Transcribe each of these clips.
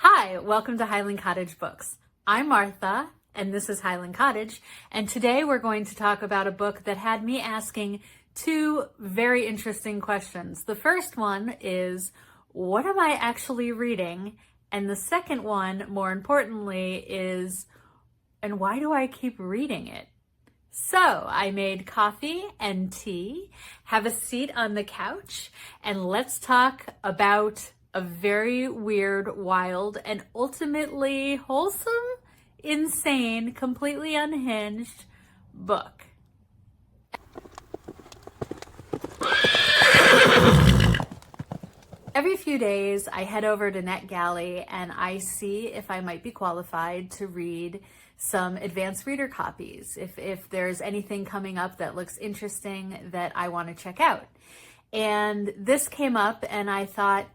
Hi, welcome to Highland Cottage Books. I'm Martha, and this is Highland Cottage, and today we're going to talk about a book that had me asking two very interesting questions. The first one is, what am I actually reading? And the second one, more importantly, is, and why do I keep reading it? So I made coffee and tea, have a seat on the couch, and let's talk about a very weird, wild, and ultimately wholesome, insane, completely unhinged book. Every few days, I head over to Gailey and I see if I might be qualified to read some advanced reader copies, if there's anything coming up that looks interesting that I want to check out. And this came up and I thought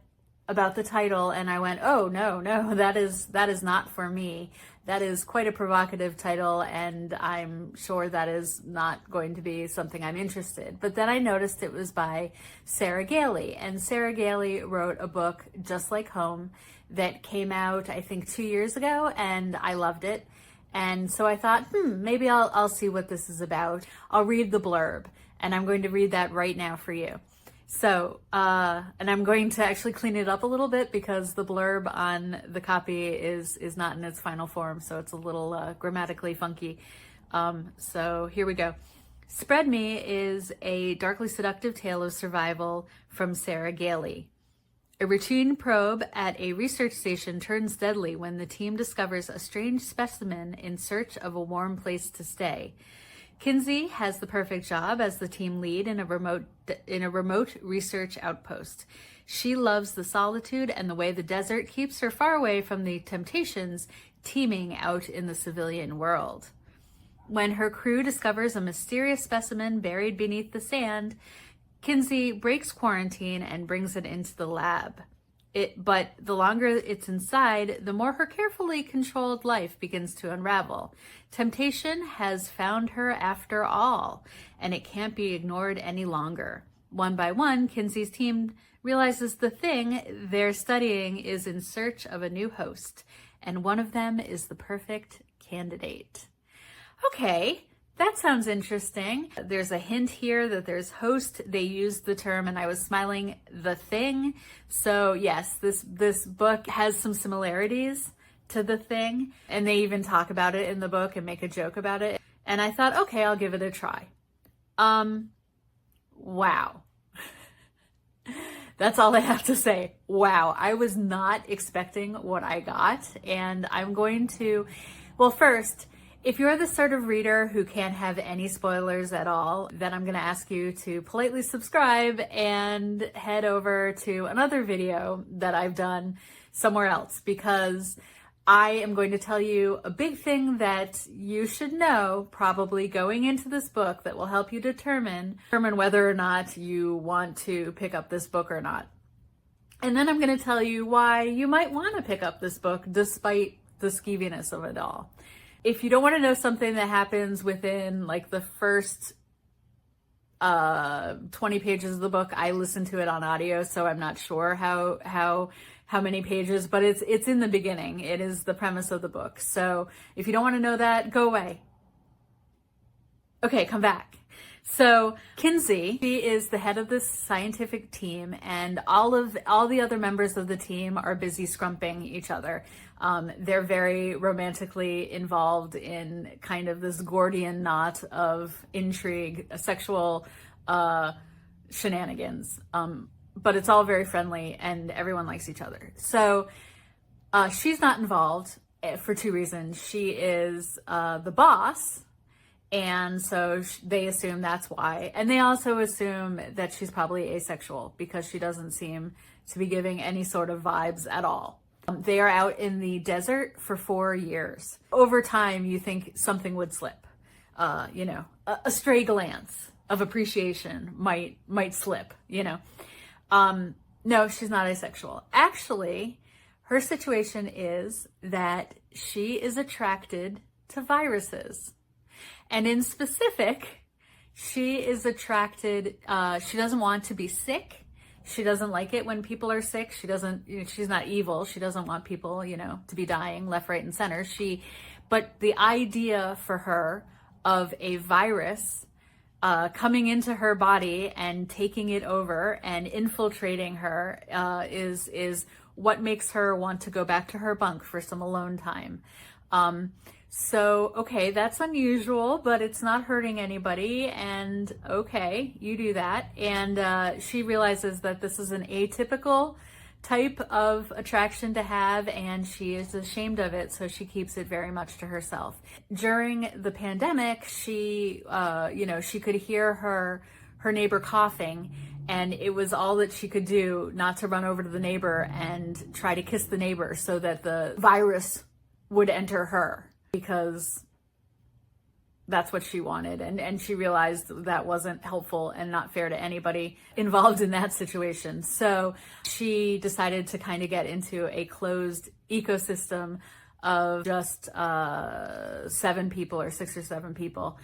about the title and I went, oh, no, that is not for me. That is quite a provocative title, and I'm sure that is not going to be something I'm interested. But then I noticed it was by Sarah Gailey, and Sarah Gailey wrote a book just like Home that came out, I think, 2 years ago, and I loved it. And so I thought, maybe I'll see what this is about. I'll read the blurb, and I'm going to read that right now for you. So, and I'm going to actually clean it up a little bit because the blurb on the copy is not in its final form, so it's a little grammatically funky. So here we go. Spread Me is a darkly seductive tale of survival from Sarah Gailey. A routine probe at a research station turns deadly when the team discovers a strange specimen in search of a warm place to stay. Kinsey has the perfect job as the team lead in a remote research outpost. She loves the solitude and the way the desert keeps her far away from the temptations teeming out in the civilian world. When her crew discovers a mysterious specimen buried beneath the sand, Kinsey breaks quarantine and brings it into the lab. But the longer it's inside, the more her carefully controlled life begins to unravel. Temptation has found her after all, and it can't be ignored any longer. One by one, Kinsey's team realizes the thing they're studying is in search of a new host, and one of them is the perfect candidate. Okay. That sounds interesting. There's a hint here that there's host. They used the term, and I was smiling, the thing. So yes, this book has some similarities to The Thing, and they even talk about it in the book and make a joke about it. And I thought, okay, I'll give it a try. Wow. That's all I have to say. Wow. I was not expecting what I got, and I'm going to, well, first, if you're the sort of reader who can't have any spoilers at all, then I'm going to ask you to politely subscribe and head over to another video that I've done somewhere else, because I am going to tell you a big thing that you should know probably going into this book that will help you determine whether or not you want to pick up this book or not. And then I'm going to tell you why you might want to pick up this book despite the skeeviness of it all. If you don't want to know something that happens within like the first 20 pages of the book, I listened to it on audio, so I'm not sure how many pages, but it's in the beginning. It is the premise of the book. So if you don't want to know that, go away. Okay, come back. So Kinsey, she is the head of this scientific team, and all the other members of the team are busy scrumping each other. They're very romantically involved in kind of this Gordian knot of intrigue, sexual shenanigans. But it's all very friendly and everyone likes each other. So she's not involved for two reasons. She is the boss, and so they assume that's why. And they also assume that she's probably asexual because she doesn't seem to be giving any sort of vibes at all. They are out in the desert for 4 years. Over time, you think something would slip. A stray glance of appreciation might slip, No, she's not asexual. Actually, her situation is that she is attracted to viruses. And in specific, she is attracted, she doesn't want to be sick. She doesn't like it when people are sick. She doesn't, she's not evil. She doesn't want people, to be dying left, right, and center. But the idea for her of a virus coming into her body and taking it over and infiltrating her is what makes her want to go back to her bunk for some alone time. So, okay, that's unusual, but it's not hurting anybody. And okay, you do that. And she realizes that this is an atypical type of attraction to have, and she is ashamed of it, so she keeps it very much to herself. During the pandemic, she could hear her neighbor coughing, and it was all that she could do not to run over to the neighbor and try to kiss the neighbor so that the virus would enter her, because that's what she wanted. And she realized that wasn't helpful and not fair to anybody involved in that situation. So she decided to kind of get into a closed ecosystem of just 7 people or 6 or 7 people.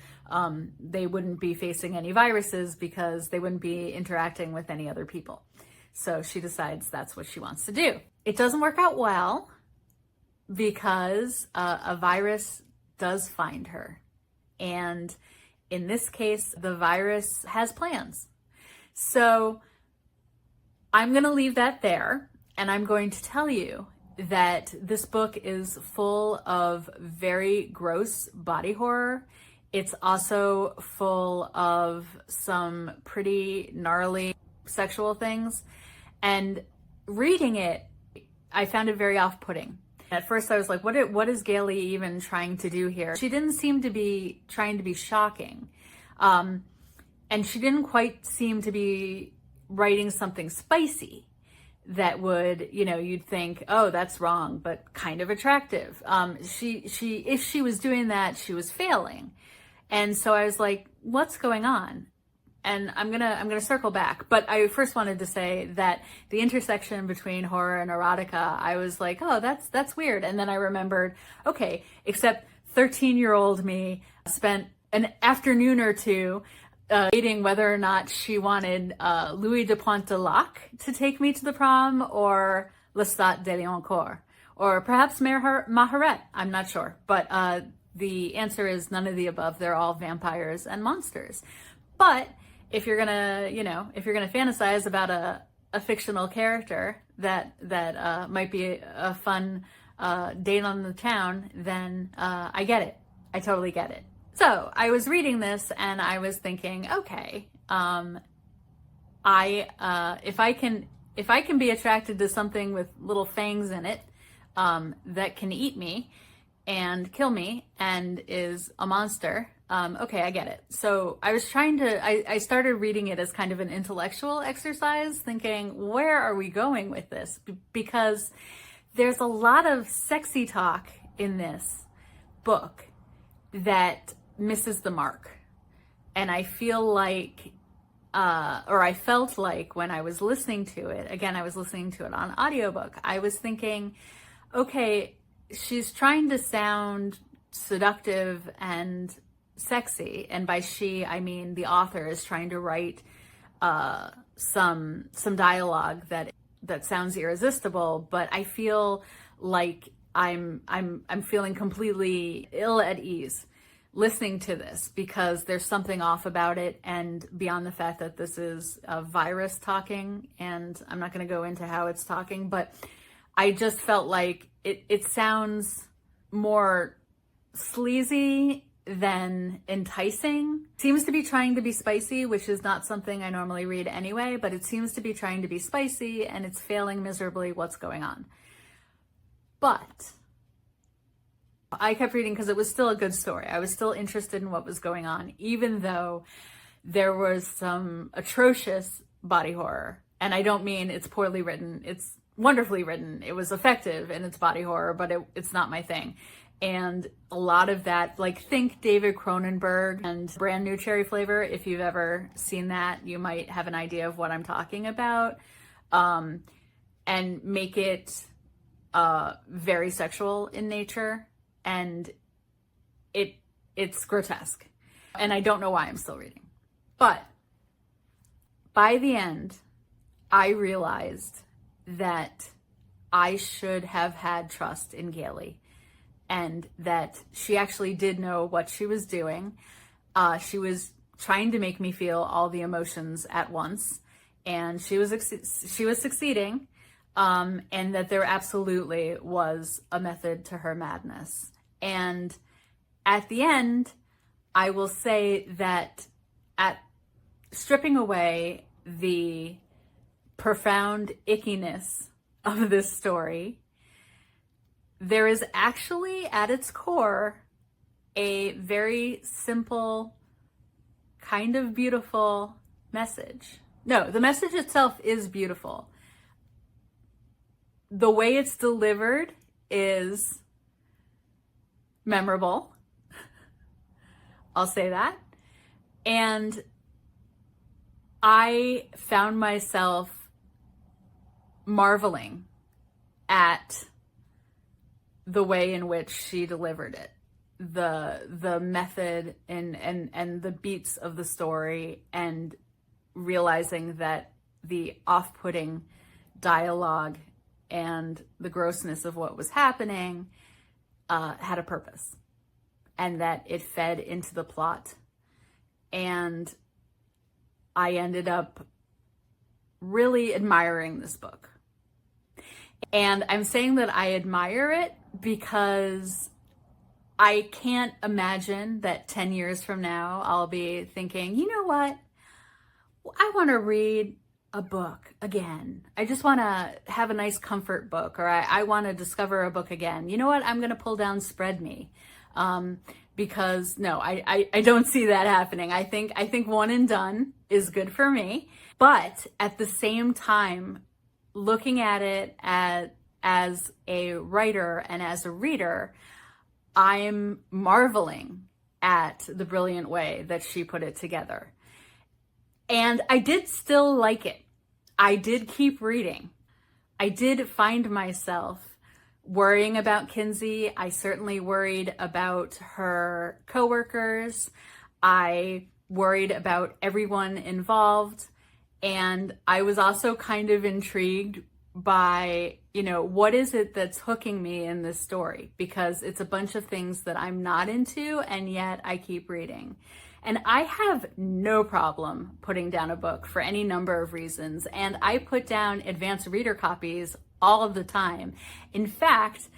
They wouldn't be facing any viruses because they wouldn't be interacting with any other people. So she decides that's what she wants to do. It doesn't work out well, because a virus does find her. And in this case, the virus has plans. So I'm going to leave that there, and I'm going to tell you that this book is full of very gross body horror. It's also full of some pretty gnarly sexual things. And reading it, I found it very off-putting. At first I was like, what is Gailey even trying to do here? She didn't seem to be trying to be shocking. And she didn't quite seem to be writing something spicy that would, you'd think, oh, that's wrong, but kind of attractive. If she was doing that, she was failing. And so I was like, what's going on? And I'm gonna circle back, but I first wanted to say that the intersection between horror and erotica, I was like, oh, that's weird. And then I remembered, okay, except 13-year-old me spent an afternoon or two debating whether or not she wanted Louis de Pointe-de-Lac to take me to the prom, or Lestat de Liancourt, or perhaps Maharet. I'm not sure, but the answer is none of the above. They're all vampires and monsters. But if you're gonna fantasize about a fictional character that might be a fun date on the town, then I get it. I totally get it. So I was reading this and I was thinking, okay, if I can be attracted to something with little fangs in it that can eat me and kill me and is a monster, okay, I get it. So I was I started reading it as kind of an intellectual exercise, thinking, where are we going with this? Because there's a lot of sexy talk in this book that misses the mark. And I feel like, or I felt like when I was listening to it, again, I was listening to it on audiobook, I was thinking, okay, she's trying to sound seductive and sexy, and by she I mean the author is trying to write some dialogue that sounds irresistible, but I feel like I'm feeling completely ill at ease listening to this, because there's something off about it, and beyond the fact that this is a virus talking, and I'm not going to go into how it's talking, but I just felt like it sounds more sleazy than enticing. Seems to be trying to be spicy, which is not something I normally read anyway, but it seems to be trying to be spicy and it's failing miserably. What's going on? But I kept reading because it was still a good story. I was still interested in what was going on, even though there was some atrocious body horror. And I don't mean it's poorly written. It's wonderfully written. It was effective in its body horror, but it's not my thing. And a lot of that, like, think David Cronenberg and Brand New Cherry Flavor. If you've ever seen that, you might have an idea of what I'm talking about. And make it very sexual in nature. And it's grotesque. And I don't know why I'm still reading. But by the end, I realized that I should have had trust in Gailey, and that she actually did know what she was doing. She was trying to make me feel all the emotions at once, and she was succeeding, and that there absolutely was a method to her madness. And at the end, I will say that at stripping away the profound ickiness of this story, there is actually at its core a very simple, kind of beautiful message. No, the message itself is beautiful. The way it's delivered is memorable. I'll say that. And I found myself marveling at the way in which she delivered it, the method and the beats of the story, and realizing that the off-putting dialogue and the grossness of what was happening had a purpose, and that it fed into the plot. And I ended up really admiring this book. And I'm saying that I admire it because I can't imagine that 10 years from now, I'll be thinking, you know what? I want to read a book again. I just want to have a nice comfort book, or I want to discover a book again. You know what? I'm going to pull down Spread Me. Because no, I don't see that happening. I think one and done is good for me. But at the same time, looking at it as a writer and as a reader, I'm marveling at the brilliant way that she put it together. And I did still like it. I did keep reading. I did find myself worrying about Kinsey. I certainly worried about her coworkers. I worried about everyone involved. And I was also kind of intrigued by, what is it that's hooking me in this story? Because it's a bunch of things that I'm not into, and yet I keep reading. And I have no problem putting down a book for any number of reasons. And I put down advanced reader copies all of the time. In fact,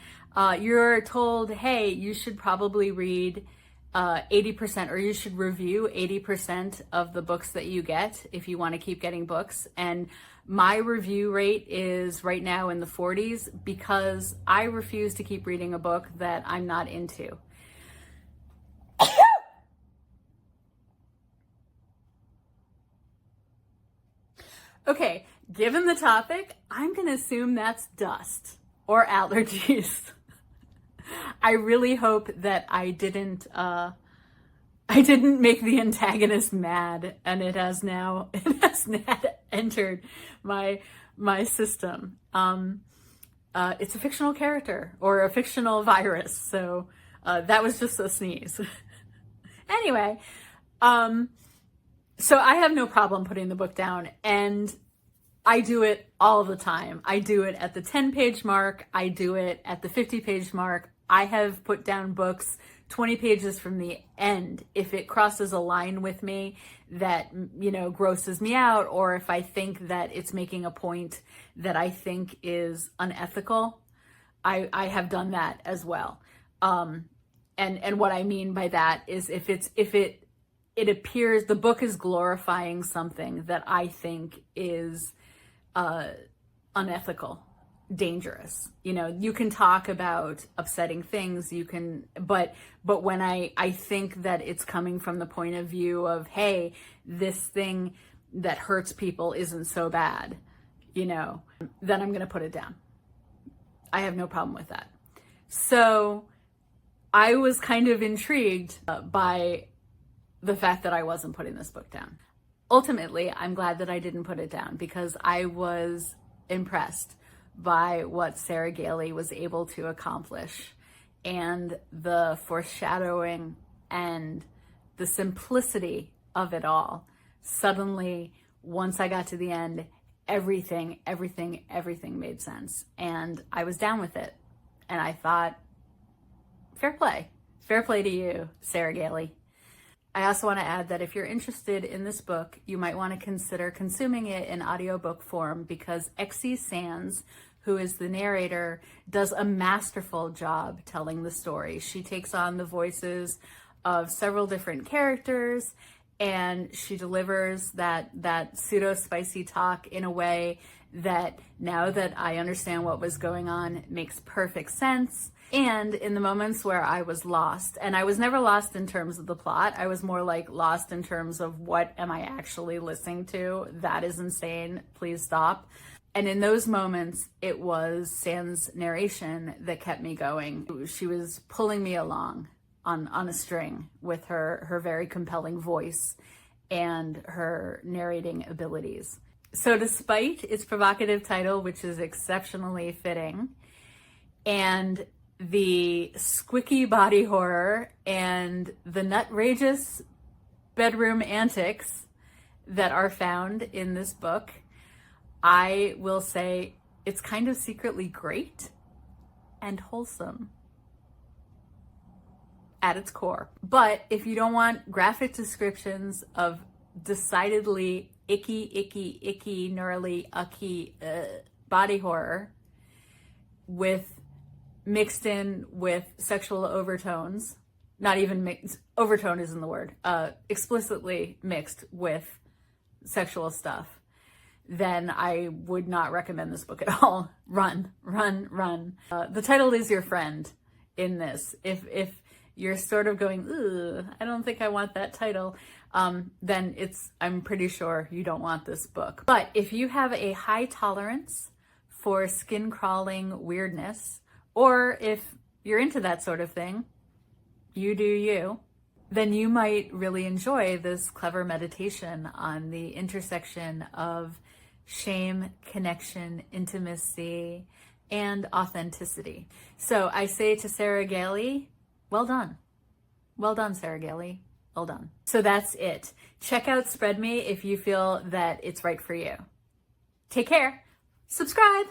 you're told, hey, you should probably read 80%, or you should review 80% of the books that you get if you want to keep getting books. And my review rate is right now in the 40s because I refuse to keep reading a book that I'm not into. Okay, given the topic, I'm going to assume that's dust or allergies. I really hope that I didn't make the antagonist mad, and it has now entered my system. It's a fictional character or a fictional virus, so that was just a sneeze. Anyway, so I have no problem putting the book down, and I do it all the time. I do it at the 10-page mark. I do it at the 50-page mark. I have put down books 20 pages from the end if it crosses a line with me that, grosses me out, or if I think that it's making a point that I think is unethical. I have done that as well. And what I mean by that is if it appears the book is glorifying something that I think is unethical, dangerous. You can talk about upsetting things, but when I think that it's coming from the point of view of, hey, this thing that hurts people isn't so bad, then I'm going to put it down. I have no problem with that. So I was kind of intrigued by the fact that I wasn't putting this book down. Ultimately, I'm glad that I didn't put it down because I was impressed by what Sarah Gailey was able to accomplish, and the foreshadowing and the simplicity of it all. Suddenly, once I got to the end, everything made sense. And I was down with it. And I thought, fair play. Fair play to you, Sarah Gailey. I also want to add that if you're interested in this book, you might want to consider consuming it in audiobook form, because Exie Sands, who is the narrator, does a masterful job telling the story. She takes on the voices of several different characters, and she delivers that pseudo spicy talk in a way that, now that I understand what was going on, makes perfect sense. And in the moments where I was lost, and I was never lost in terms of the plot, I was more like lost in terms of what am I actually listening to? That is insane. Please stop. And in those moments, it was Sands' narration that kept me going. She was pulling me along on a string with her very compelling voice and her narrating abilities. So despite its provocative title, which is exceptionally fitting, and the squicky body horror and the nutrageous bedroom antics that are found in this book, I will say it's kind of secretly great and wholesome at its core. But if you don't want graphic descriptions of decidedly icky, gnarly, ucky body horror mixed in with sexual overtones, not even mixed, overtone isn't the word, explicitly mixed with sexual stuff, then I would not recommend this book at all. Run. The title is your friend in this. If you're sort of going, ooh, I don't think I want that title, then I'm pretty sure you don't want this book. But if you have a high tolerance for skin crawling weirdness, or if you're into that sort of thing, you do you, then you might really enjoy this clever meditation on the intersection of shame, connection, intimacy, and authenticity. So I say to Sarah Gailey, well done. Well done, Sarah Gailey. Well done. So that's it. Check out Spread Me if you feel that it's right for you. Take care. Subscribe.